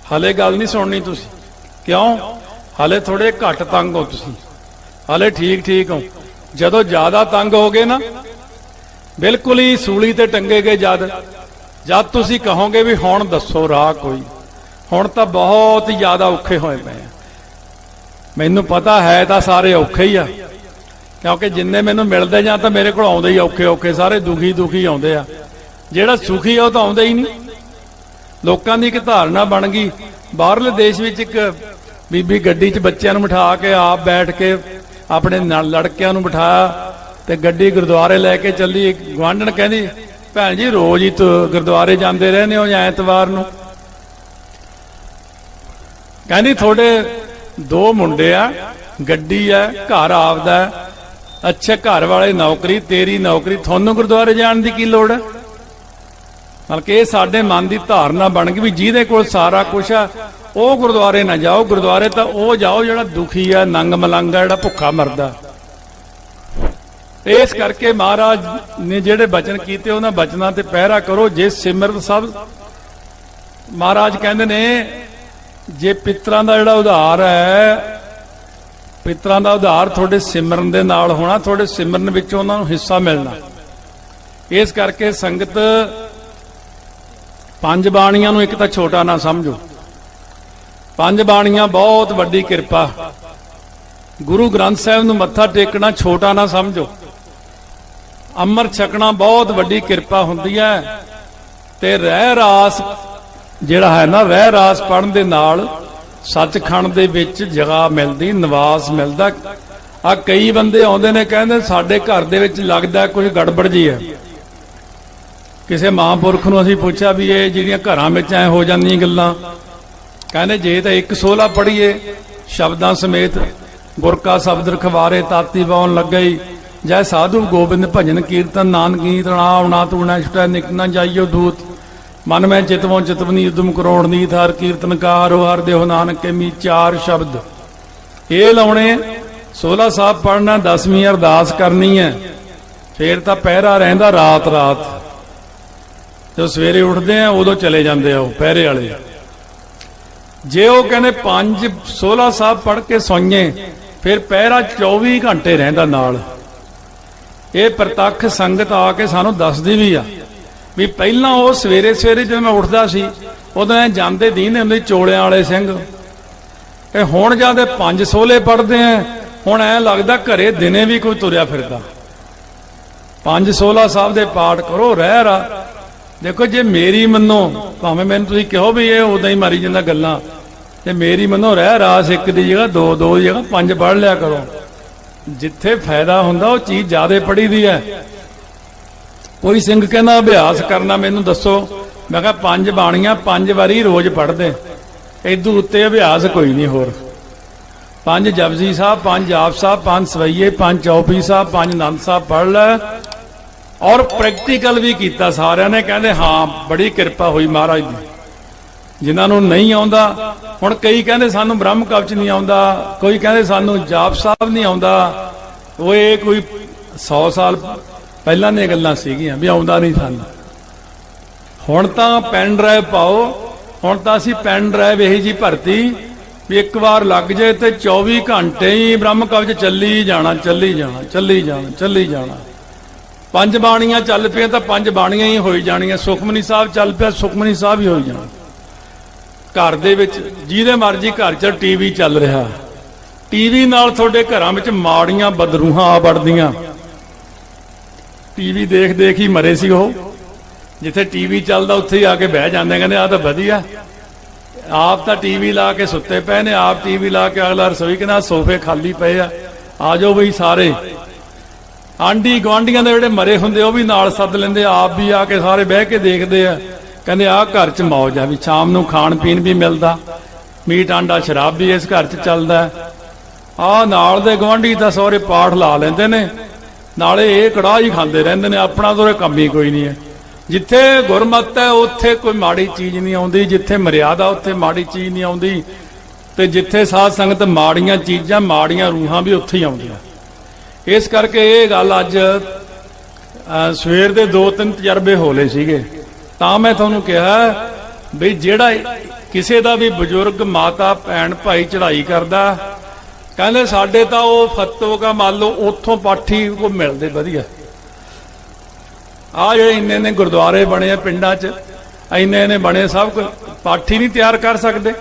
हले गल नहीं सुननी तुसी। क्यों? हले थोड़े घट तंग हो तुसी, हले ठीक ठीक हो। जदों ज्यादा तंग हो गए ना, बिल्कुल ही सूली ते टंगे गए, जद तुसी कहोगे भी हुण दसो राह कोई, हुण तां बहुत ज्यादा औखे होए पे। मैनू पता है तां सारे औखे ही आ, क्योंकि जिन्ने मैनू मिलते जां तां मेरे कोल आउंदे ही औखे औखे, सारे दुखी दुखी आउंदे आ। जिहड़ा सुखी आ ओह तां आउंदा ही नहीं। लोकां दी इक धारणा बन गई, बाहरले देश विच इक बीबी गड्डी च बच्चों बिठा के आप बैठ के अपने लड़कियां नूं बिठाया ते गड्डी गुरुद्वारे लैके चली। गुआंढण कहंदी भैन जी रोज ही तो गुरुद्वारे जाते रहने हो या ऐतवार नूं? कहंदी थोड़े दो मुंडे आ, गड्डी है, घर आपदा है, अच्छे घर वाले नौकरी, तेरी नौकरी, थानू गुरुद्वारे जाने की की लोड़ है? बल्कि ये साडे मन की धारणा बन गई भी जिहदे कोल सारा कुछ है वह गुरुद्वारे ना जाओ, गुरुद्वारे तो वह जाओ जिहड़ा दुखी है, नंग मलंग है, जिहड़ा भुखा मरदा। इस करके महाराज ने जिहड़े बचन कीते उन्हां बचनां ते पहरा करो। जे सिमरत सब महाराज कहंदे ने, जे पितरां दा जिहड़ा उधार है, पितरां दा उधार थोड़े सिमरन दे नाल होना, थोड़े सिमरन विचों उन्हां नूं हिस्सा मिलना। इस करके संगत पंज बाणियां नूं एक तां छोटा ना समझो। पंज बाणियां बहुत वड्डी किरपा। गुरु ग्रंथ साहिब नूं मत्था टेकना छोटा ना समझो। अमृत छकना बहुत वड्डी किरपा हुंदी है। ते रह रास जिहड़ा है ना, रह रास पढ़न दे नाल सचखंड दे विच जगह मिलदी, निवास मिलदा। आ कई बंदे आउंदे ने कहंदे साडे घर दे विच लगदा कुछ गड़बड़ जी है। किसी महापुरख नूं असीं पुछया भी ये जिहड़ियां घरां विच ऐ हो जांदियां गल्लां, कहंदे जे तां एक सोला पढ़ीए शब्दां समेत, गुर का शब्द रखवारे ताती बाउन लगई, जय साधु गोबिंद भजन कीर्तन नानक गीत नावना तूना छुटै निक न जाइयो दूत, मन में चितवों चितवनी उदम करोड़ नीत हर कीर्तन कारो हर देहो नानक के मी। चार शब्द ये लाने, 16 साहब पढ़ना, 10वीं अरदास करनी है, फिर तो पहरा रहिंदा रात रात। जो सवेरे उठते हैं उदों चले जाते हो पहरे वाले। जे वो कहने 16 साहब पढ़ के सोइए, फिर पहरा 24 घंटे रहिंदा नाल। ये प्रतख संगत आके सानू दसदी भी आ भी पहला वो सवेरे सवेरे जब मैं उठता सी उदों जाते दीन हुंदे चोलियां वाले सिंह, हुण जाते 5 सोले पढ़ते हैं, हुण ऐ लगदा घरे दिने भी कोई तुरया फिरदा। 5 16 साहब दे पाठ करो, रह रहा। देखो जे मेरी मनो, भावें मैनूं तुसीं कहो भी ये उदां ही मारी जांदा गल्लां, जे मेरी मनो रह रास एक दी जगह 2 2 दी जगह 5 पढ़ लिया करो। जिथे फायदा हुंदा वो चीज़ ज़्यादा पढ़ी दी है। कोई सिंह कहना अभ्यास करना मैनूं दसो, मैं कहा 5 बाणियां 5 वारी रोज़ पढ़दे, इदू उत्ते अभ्यास कोई नहीं होर। 5 जपजी साहब, 5 जाप साहब, 5 सवैये, 5 चौपी साहब, 5 आनंद साहब पढ़ लै। और प्रैक्टिकल भी किया सारिਆਂ ने, कहते हाँ बड़ी किरपा हुई महाराज की। जिन्होंने नहीं आता, हुण कई कहते सानू ब्रह्म कवच नहीं आता, कोई कहते सानू जाप साहब नहीं आता। वो ये कोई 100 साल पहला दी गल्लां सीगियां भी आउंदा नहीं सानू। हुण तां पेन ड्राइव पाओ, हुण तां असीं पेन ड्राइव यही जी भरती भी एक बार लग जाए तो 24 घंटे ही ब्रह्म कवच चली जाना, चली जाना, चली जाना, चली जाना। 5 बाणियां चल पिया तो 5 बाणियां ही हो जानियां। सुखमनी साहब चल पिया, सुखमनी साहब ही हो जाना। घर दे विच जिहदे मर्जी घर च टीवी चल रहा, टीवी नाल तुहाडे घरां विच माड़ियां बदरूहां आ वड़दियां। टीवी देख देख ही मरे सी वो, जिथे टीवी चलदा उत्थे ही आके बह जांदे, कहंदे आ तां वधिया। आप तां टीवी ला के सुत्ते पे ने, आप टीवी ला के अगला रसोई कहंदा सोफे खाली पे आ जाओ बई सारे। आंडी गुआंढियां दे जिहड़े मरे हुंदे वो भी नाल सद लेंदे, आप भी आके सारे बह के देखदे आ, कहंदे आ घर च मौज आ भी शाम नूं खाण पीण भी मिलदा, मीट आंडा शराब भी इस घर च चलदा। आ नाल दे गुआंढी तां सौरे पाठ ला लेंदे ने, नाले ये कड़ाह ही खांदे रहिंदे ने, अपना तो काम ही कोई नहीं है। जिथे गुरमत है उत्थे कोई माड़ी चीज़ नहीं आउंदी, जिथे मर्यादा उत्थे माड़ी चीज़ नहीं आउंदी, ते जिथे साध संगत माड़ियां चीज़ां माड़ियां रूहां भी उत्थे ही आउंदियां। इस करके ये गल अज सवेर दे 2-3 तजर्बे हो लए सीगे, तां मैं तुहानूं कहा भी जिहड़ा ਕਿਸੇ ਦਾ ਵੀ ਬਜ਼ੁਰਗ ਮਾਤਾ ਭੈਣ ਭਾਈ ਚੜ੍ਹਾਈ ਕਰਦਾ, ਕਹਿੰਦੇ ਸਾਡੇ ਤਾਂ ਉਹ ਫਤੋ ਕਾ ਮੰਨ ਲਓ ਉੱਥੋਂ ਪਾਠੀ ਕੋ ਮਿਲਦੇ ਵਧੀਆ। ਆ ਜਿਹੜੇ ਇੰਨੇ ਨੇ ਗੁਰਦੁਆਰੇ ਬਣੇ ਆ ਪਿੰਡਾਂ 'ਚ, ਇੰਨੇ ਨੇ ਬਣੇ, ਸਭ ਕੁਝ ਪਾਠੀ ਨਹੀਂ ਤਿਆਰ ਕਰ ਸਕਦੇ।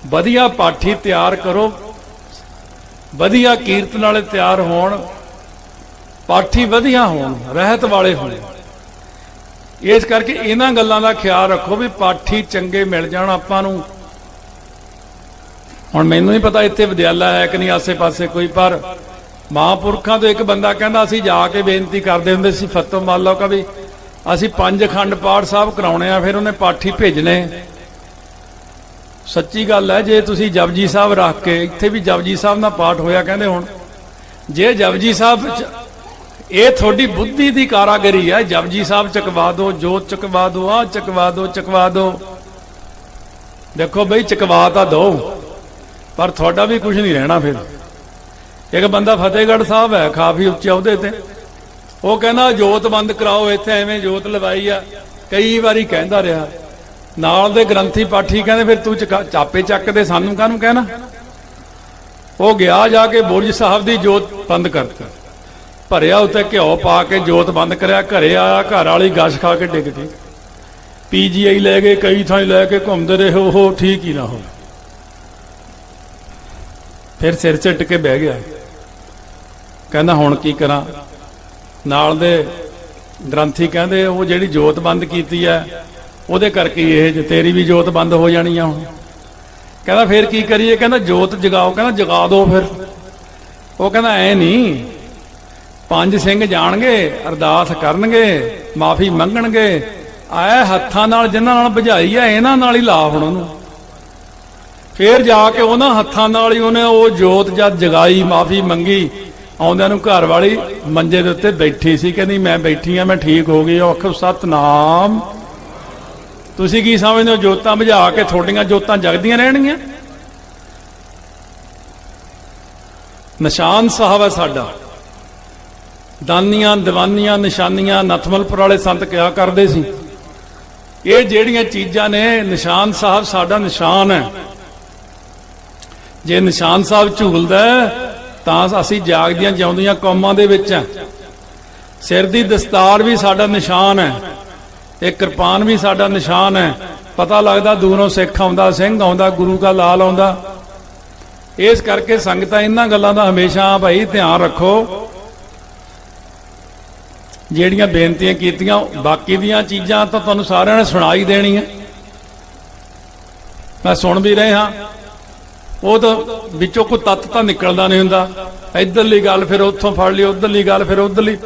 ਵਧੀਆ ਪਾਠੀ ਤਿਆਰ ਕਰੋ, ਵਧੀਆ ਕੀਰਤਨ ਵਾਲੇ ਤਿਆਰ ਹੋਣ, ਪਾਠੀ ਵਧੀਆ ਹੋਣ, ਰਹਿਤ ਵਾਲੇ ਹੋਣ। ਇਸ ਕਰਕੇ ਇਹਨਾਂ ਗੱਲਾਂ ਦਾ ਖਿਆਲ ਰੱਖੋ ਵੀ ਪਾਠੀ ਚੰਗੇ ਮਿਲ ਜਾਣ ਆਪਾਂ ਨੂੰ। ਹੁਣ ਮੈਨੂੰ ਨਹੀਂ ਪਤਾ ਇੱਥੇ ਵਿਦਿਆਲਾ ਹੈ ਕਿ ਨਹੀਂ ਆਸੇ ਪਾਸੇ ਕੋਈ, ਪਰ ਮਹਾਂਪੁਰਖਾਂ ਤੋਂ ਇੱਕ ਬੰਦਾ ਕਹਿੰਦਾ ਅਸੀਂ ਜਾ ਕੇ ਬੇਨਤੀ ਕਰਦੇ ਹੁੰਦੇ ਸੀ ਫਤੋ ਮੰਨ ਲਓ ਕਿ ਵੀ ਅਸੀਂ 5 ਅਖੰਡ ਪਾਠ ਸਾਹਿਬ ਕਰਾਉਣੇ ਆ, ਫਿਰ ਉਹਨੇ ਪਾਠੀ ਭੇਜਣੇ। ਸੱਚੀ ਗੱਲ ਹੈ, ਜੇ ਤੁਸੀਂ ਜਪਜੀ ਸਾਹਿਬ ਰੱਖ ਕੇ, ਇੱਥੇ ਵੀ ਜਪਜੀ ਸਾਹਿਬ ਦਾ ਪਾਠ ਹੋਇਆ ਕਹਿੰਦੇ ਹੁਣ, ਜੇ ਜਪਜੀ ਸਾਹਿਬ ਇਹ ਤੁਹਾਡੀ ਬੁੱਧੀ ਦੀ ਕਾਰਾਗਰੀ ਹੈ, ਜਪਜੀ ਸਾਹਿਬ ਚਕਵਾ ਦੋ, ਜੋਤ ਚਕਵਾ ਦੋ, ਆਹ ਚਕਵਾ ਦੋ, ਚਕਵਾ ਦੋ। ਦੇਖੋ ਬਈ ਚਕਵਾ ਤਾਂ ਦੋ, ਪਰ ਤੁਹਾਡਾ ਵੀ ਕੁਝ ਨਹੀਂ ਰਹਿਣਾ। ਫਿਰ ਇੱਕ ਬੰਦਾ ਫਤਿਹਗੜ੍ਹ ਸਾਹਿਬ ਹੈ ਕਾਫੀ ਉੱਚੇ ਅਹੁਦੇ ਤੇ, ਉਹ ਕਹਿੰਦਾ ਜੋਤ ਬੰਦ ਕਰਾਓ, ਇੱਥੇ ਐਵੇਂ ਜੋਤ ਲਵਾਈ ਆ, ਕਈ ਵਾਰੀ ਕਹਿੰਦਾ ਰਿਹਾ। ਨਾਲ ਦੇ ਗ੍ਰੰਥੀ ਪਾਠੀ ਕਹਿੰਦੇ ਫਿਰ ਤੂੰ ਚਾਪੇ ਚੱਕ ਦੇ, ਸਾਨੂੰ ਕਾਹਨੂੰ ਕਹਿਣਾ। ਉਹ ਗਿਆ ਜਾ ਕੇ ਬੁਰਜ ਸਾਹਿਬ ਦੀ ਜੋਤ ਬੰਦ ਕਰਤੀ, ਭਰਿਆ ਉੱਤੇ ਘਿਓ ਪਾ ਕੇ ਜੋਤ ਬੰਦ ਕਰਿਆ, ਘਰੇ ਆਇਆ, ਘਰ ਵਾਲੀ ਗਸ਼ ਖਾ ਕੇ ਡਿੱਗ ਗਈ। PGI ਲੈ ਗਏ, ਕਈ ਥਾਂ ਲੈ ਕੇ ਘੁੰਮਦੇ ਰਹੇ, ਉਹ ਠੀਕ ਹੀ ਨਾ ਹੋ। ਫਿਰ ਸਿਰ ਝਟ ਕੇ ਬਹਿ ਗਿਆ, ਕਹਿੰਦਾ ਹੁਣ ਕੀ ਕਰਾਂ। ਨਾਲ ਦੇ ਗ੍ਰੰਥੀ ਕਹਿੰਦੇ ਉਹ ਜਿਹੜੀ ਜੋਤ ਬੰਦ ਕੀਤੀ ਹੈ ਉਹਦੇ ਕਰਕੇ ਇਹ ਤੇਰੀ ਵੀ ਜੋਤ ਬੰਦ ਹੋ ਜਾਣੀ ਆ ਹੁਣ। ਕਹਿੰਦਾ ਫਿਰ ਕੀ ਕਰੀਏ, ਕਹਿੰਦਾ ਜੋਤ ਜਗਾਓ। ਕਹਿੰਦਾ ਜਗਾ ਦੋ ਫਿਰ। ਉਹ ਕਹਿੰਦਾ ਐ ਨਹੀਂ, 5 ਸਿੰਘ ਜਾਣਗੇ, ਅਰਦਾਸ ਕਰਨਗੇ, ਮਾਫੀ ਮੰਗਣਗੇ, ਆਏ ਹੱਥਾਂ ਨਾਲ ਜਿਨ੍ਹਾਂ ਨਾਲ ਬੁਝਾਈ ਆ ਇਹਨਾਂ ਨਾਲ ਹੀ ਲਾ ਹੁਣ ਉਹਨੂੰ। ਫਿਰ ਜਾ ਕੇ ਉਹਨਾਂ ਹੱਥਾਂ ਨਾਲ ਹੀ ਉਹਨੇ ਉਹ ਜੋਤ ਜਦ ਜਗਾਈ, ਮਾਫੀ ਮੰਗੀ। ਆਉਂਦਿਆਂ ਨੂੰ ਘਰ ਵਾਲੀ ਮੰਜੇ ਦੇ ਉੱਤੇ ਬੈਠੀ ਸੀ, ਕਹਿੰਦੀ ਮੈਂ ਬੈਠੀ ਆ, ਮੈਂ ਠੀਕ ਹੋ ਗਈ। ਉਹ ਆਖੋ ਸਤਨਾਮ। ਤੁਸੀਂ ਕੀ ਸਮਝਦੇ ਹੋ, ਜੋਤਾਂ ਬੁਝਾ ਕੇ ਤੁਹਾਡੀਆਂ ਜੋਤਾਂ ਜਗਦੀਆਂ ਰਹਿਣਗੀਆਂ? ਨਿਸ਼ਾਨ ਸਾਹਿਬ ਹੈ ਸਾਡਾ। ਦਾਨੀਆਂ ਦੀਵਾਨੀਆਂ ਨਿਸ਼ਾਨੀਆਂ ਨਥਮਲਪੁਰ ਵਾਲੇ ਸੰਤ ਕਿਹਾ ਕਰਦੇ ਸੀ, ਇਹ ਜਿਹੜੀਆਂ ਚੀਜ਼ਾਂ ਨੇ ਨਿਸ਼ਾਨ ਸਾਹਿਬ ਸਾਡਾ ਨਿਸ਼ਾਨ ਹੈ। ਜੇ ਨਿਸ਼ਾਨ ਸਾਹਿਬ ਝੂਲਦਾ ਤਾਂ ਅਸੀਂ ਜਾਗਦੀਆਂ ਜਿਉਂਦੀਆਂ ਕੌਮਾਂ ਦੇ ਵਿੱਚ ਆ। ਸਿਰ ਦੀ ਦਸਤਾਰ ਵੀ ਸਾਡਾ ਨਿਸ਼ਾਨ ਹੈ, ਇਹ ਕਿਰਪਾਨ ਵੀ ਸਾਡਾ ਨਿਸ਼ਾਨ ਹੈ। ਪਤਾ ਲੱਗਦਾ ਦੂਰੋਂ ਸਿੱਖ ਆਉਂਦਾ, ਸਿੰਘ ਆਉਂਦਾ, ਗੁਰੂ ਦਾ ਲਾਲ ਆਉਂਦਾ। ਇਸ ਕਰਕੇ ਸੰਗਤਾਂ ਇਹਨਾਂ ਗੱਲਾਂ ਦਾ ਹਮੇਸ਼ਾ ਭਾਈ ਧਿਆਨ ਰੱਖੋ। ਜਿਹੜੀਆਂ ਬੇਨਤੀਆਂ ਕੀਤੀਆਂ, ਬਾਕੀ ਦੀਆਂ ਚੀਜ਼ਾਂ ਤਾਂ ਤੁਹਾਨੂੰ ਸਾਰਿਆਂ ਨੇ ਸੁਣਾਈ ਦੇਣੀਆਂ, ਮੈਂ ਸੁਣ ਵੀ ਰਹੇ ਹਾਂ। ਉਹ ਤਾਂ ਵਿੱਚੋਂ ਕੋਈ ਤੱਤ ਤਾਂ ਨਿਕਲਦਾ ਨਹੀਂ ਹੁੰਦਾ। ਇੱਧਰਲੀ ਗੱਲ ਫਿਰ ਉੱਥੋਂ ਫੜ ਲਈ, ਉੱਧਰਲੀ ਗੱਲ ਫਿਰ ਉੱਧਰਲੀ,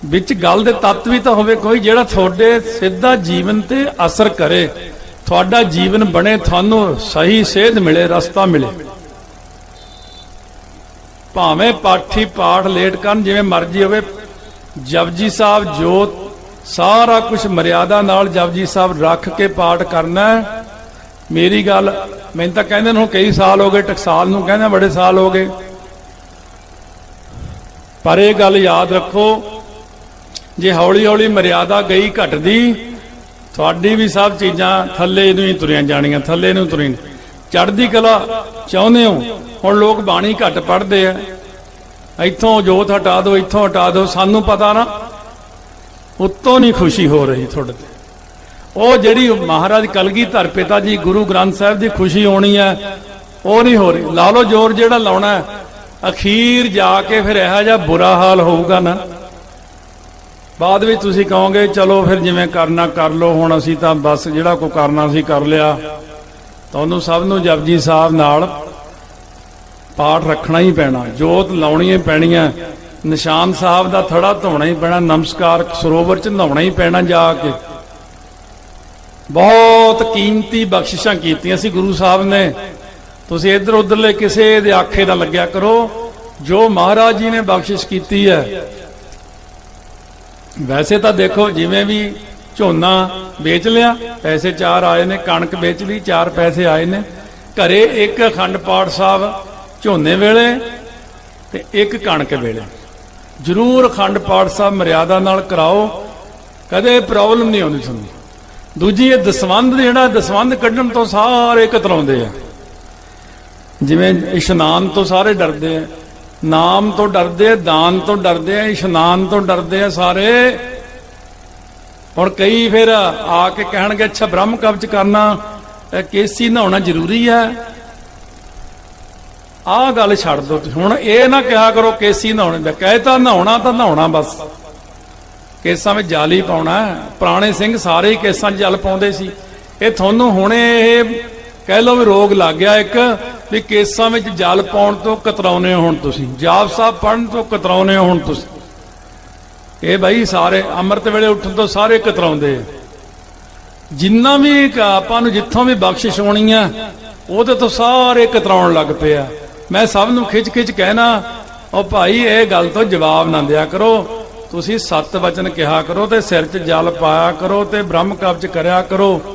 ਵਿੱਚ ਗੱਲ ਦੇ ਤੱਤ ਵੀ ਤਾਂ ਹੋਵੇ ਕੋਈ ਜਿਹੜਾ ਤੁਹਾਡੇ ਸਿੱਧਾ ਜੀਵਨ ਤੇ ਅਸਰ ਕਰੇ, ਤੁਹਾਡਾ ਜੀਵਨ ਬਣੇ, ਤੁਹਾਨੂੰ ਸਹੀ ਸੇਧ ਮਿਲੇ, ਰਸਤਾ ਮਿਲੇ। ਭਾਵੇਂ ਪਾਠੀ ਪਾਠ ਲੇਟ ਕਰਨ, ਜਿਵੇਂ ਮਰਜ਼ੀ ਹੋਵੇ, ਜਪਜੀ ਸਾਹਿਬ ਜੋਤ ਸਾਰਾ ਕੁਝ ਮਰਿਆਦਾ ਨਾਲ ਜਪਜੀ ਸਾਹਿਬ ਰੱਖ ਕੇ ਪਾਠ ਕਰਨਾ। ਮੇਰੀ ਗੱਲ, ਮੈਨੂੰ ਤਾਂ ਕਹਿੰਦੇ ਹੁਣ ਕਈ ਸਾਲ ਹੋ ਗਏ, ਟਕਸਾਲ ਨੂੰ ਕਹਿੰਦੇ ਬੜੇ ਸਾਲ ਹੋ ਗਏ, ਪਰ ਇਹ ਗੱਲ ਯਾਦ ਰੱਖੋ, ਜੇ ਹੌਲੀ ਹੌਲੀ ਮਰਿਆਦਾ ਗਈ ਘਟਦੀ, ਤੁਹਾਡੀ ਵੀ ਸਭ ਚੀਜ਼ਾਂ ਥੱਲੇ ਨੂੰ ਹੀ ਤੁਰੀਆਂ ਜਾਣੀਆਂ, ਥੱਲੇ ਨੂੰ ਤੁਰੀ। ਚੜ੍ਹਦੀ ਕਲਾ ਚਾਹੁੰਦੇ ਹੋ, ਹੁਣ ਲੋਕ ਬਾਣੀ ਘੱਟ ਪੜ੍ਹਦੇ ਆ, ਇੱਥੋਂ ਜੋਤ ਹਟਾ ਦਿਓ, ਇੱਥੋਂ ਹਟਾ ਦਿਓ। ਸਾਨੂੰ ਪਤਾ ਨਾ, ਉੱਤੋਂ ਨਹੀਂ ਖੁਸ਼ੀ ਹੋ ਰਹੀ ਤੁਹਾਡੇ ਤੇ। ਉਹ ਜਿਹੜੀ ਮਹਾਰਾਜ ਕਲਗੀਧਰ ਪਿਤਾ ਜੀ ਗੁਰੂ ਗ੍ਰੰਥ ਸਾਹਿਬ ਦੀ ਖੁਸ਼ੀ ਹੋਣੀ ਹੈ, ਉਹ ਨਹੀਂ ਹੋ ਰਹੀ। ਲਾ ਲਓ ਜ਼ੋਰ ਜਿਹੜਾ ਲਾਉਣਾ, ਅਖੀਰ ਜਾ ਕੇ ਫਿਰ ਇਹੋ ਜਿਹਾ ਬੁਰਾ ਹਾਲ ਹੋਊਗਾ ਨਾ, ਬਾਅਦ ਵਿੱਚ ਤੁਸੀਂ ਕਹੋਗੇ ਚਲੋ ਫਿਰ ਜਿਵੇਂ ਕਰਨਾ ਕਰ ਲਓ, ਹੁਣ ਅਸੀਂ ਤਾਂ ਬਸ ਜਿਹੜਾ ਕੋਈ ਕਰਨਾ ਸੀ ਕਰ ਲਿਆ। ਤੁਹਾਨੂੰ ਸਭ ਨੂੰ ਜਪਜੀ ਸਾਹਿਬ ਨਾਲ ਪਾਠ ਰੱਖਣਾ ਹੀ ਪੈਣਾ, ਜੋਤ ਲਾਉਣੀ ਹੀ ਪੈਣੀ ਹੈ, ਨਿਸ਼ਾਨ ਸਾਹਿਬ ਦਾ ਥੜਾ ਧੋਣਾ ਹੀ ਪੈਣਾ, ਨਮਸਕਾਰ ਸਰੋਵਰ ਚ ਨਹਾਉਣਾ ਹੀ ਪੈਣਾ ਜਾ ਕੇ। ਬਹੁਤ ਕੀਮਤੀ ਬਖਸ਼ਿਸ਼ਾਂ ਕੀਤੀਆਂ ਸੀ ਗੁਰੂ ਸਾਹਿਬ ਨੇ। ਤੁਸੀਂ ਇੱਧਰ ਉੱਧਰਲੇ ਕਿਸੇ ਦੇ ਆਖੇ ਨਾ ਲੱਗਿਆ ਕਰੋ, ਜੋ ਮਹਾਰਾਜ ਜੀ ਨੇ ਬਖਸ਼ਿਸ਼ ਕੀਤੀ ਹੈ। ਵੈਸੇ ਤਾਂ ਦੇਖੋ, ਜਿਵੇਂ ਵੀ ਝੋਨਾ ਵੇਚ ਲਿਆ, ਪੈਸੇ 4 ਆਏ ਨੇ, ਕਣਕ ਵੇਚ ਲਈ 4 ਪੈਸੇ ਆਏ ਨੇ, ਘਰੇ ਇੱਕ ਅਖੰਡ ਪਾਠ ਸਾਹਿਬ ਝੋਨੇ ਵੇਲੇ ਤੇ ਇੱਕ ਕਣਕ ਵੇਲੇ ਜ਼ਰੂਰ ਅਖੰਡ ਪਾਠ ਸਾਹਿਬ ਮਰਿਆਦਾ ਨਾਲ ਕਰਾਓ, ਕਦੇ ਪ੍ਰੋਬਲਮ ਨਹੀਂ ਆਉਂਦੀ ਤੁਹਾਨੂੰ। ਦੂਜੀ ਇਹ ਦਸਵੰਧ, ਜਿਹੜਾ ਦਸਵੰਧ ਕੱਢਣ ਤੋਂ ਸਾਰੇ ਕਤਰਾਉਂਦੇ ਆ। ਜਿਵੇਂ ਇਸ਼ਨਾਨ ਤੋਂ ਸਾਰੇ ਡਰਦੇ ਆ, ਨਾਮ ਤੋਂ ਡਰਦੇ ਆ, ਦਾਨ ਤੋਂ ਡਰਦੇ ਆ, ਇਸ਼ਨਾਨ ਤੋਂ ਡਰਦੇ ਆ ਸਾਰੇ। ਹੁਣ ਕਈ ਫਿਰ ਆ ਕੇ ਕਹਿਣਗੇ ਅੱਛਾ ਬ੍ਰਹਮ ਕਵਚ ਕਰਨਾ, ਕੇਸੀ ਨਹਾਉਣਾ ਜ਼ਰੂਰੀ ਹੈ। ਆਹ ਗੱਲ ਛੱਡ ਦੋ। ਹੁਣ ਇਹ ਨਾ ਕਿਹਾ ਕਰੋ ਕੇਸੀ ਨਹਾਉਣੇ, ਕਹਿਤਾ ਨਹਾਉਣਾ ਤਾਂ ਨਹਾਉਣਾ ਬਸ। ਕੇਸਾਂ ਵਿੱਚ ਜਲ ਹੀ ਪਾਉਣਾ। ਪੁਰਾਣੇ ਸਿੰਘ ਸਾਰੇ ਹੀ ਕੇਸਾਂ 'ਚ ਜਲ ਪਾਉਂਦੇ ਸੀ। ਇਹ ਤੁਹਾਨੂੰ ਹੁਣੇ ਇਹ ਕਹਿ ਲਓ ਵੀ ਰੋਗ ਲੱਗ ਗਿਆ ਇੱਕ, ਵੀ ਕੇਸਾਂ ਵਿੱਚ ਜਲ ਪਾਉਣ ਤੋਂ ਕਤਰਾਉਨੇ ਹੋ ਹੁਣ ਤੁਸੀਂ, ਜਾਪ ਸਾਹਿਬ ਪੜ੍ਹਨ ਤੋਂ ਕਤਰਾਉਨੇ ਹੋ ਹੁਣ ਤੁਸੀਂ। ਇਹ ਬਾਈ ਸਾਰੇ ਅੰਮ੍ਰਿਤ ਵੇਲੇ ਉੱਠਣ ਤੋਂ ਸਾਰੇ ਕਤਰਾਉਂਦੇ ਆ। ਜਿੰਨਾ ਵੀ ਆਪਾਂ ਨੂੰ ਜਿੱਥੋਂ ਵੀ ਬਖਸ਼ਿਸ਼ ਹੋਣੀ ਆ ਉਹਦੇ ਤੋਂ ਸਾਰੇ ਕਤਰਾਉਣ ਲੱਗ ਪਿਆ। ਮੈਂ ਸਭ ਨੂੰ ਖਿੱਚ ਖਿੱਚ ਕਹਿਣਾ, ਉਹ ਭਾਈ ਇਹ ਗੱਲ ਤੋਂ ਜਵਾਬ ਨਾ ਦਿਆ ਕਰੋ, ਤੁਸੀਂ ਸਤ ਵਚਨ ਕਿਹਾ ਕਰੋ ਤੇ ਸਿਰ 'ਚ ਜਲ ਪਾਇਆ ਕਰੋ ਤੇ ਬ੍ਰਹਮ ਕਵਚ ਕਰਿਆ ਕਰੋ।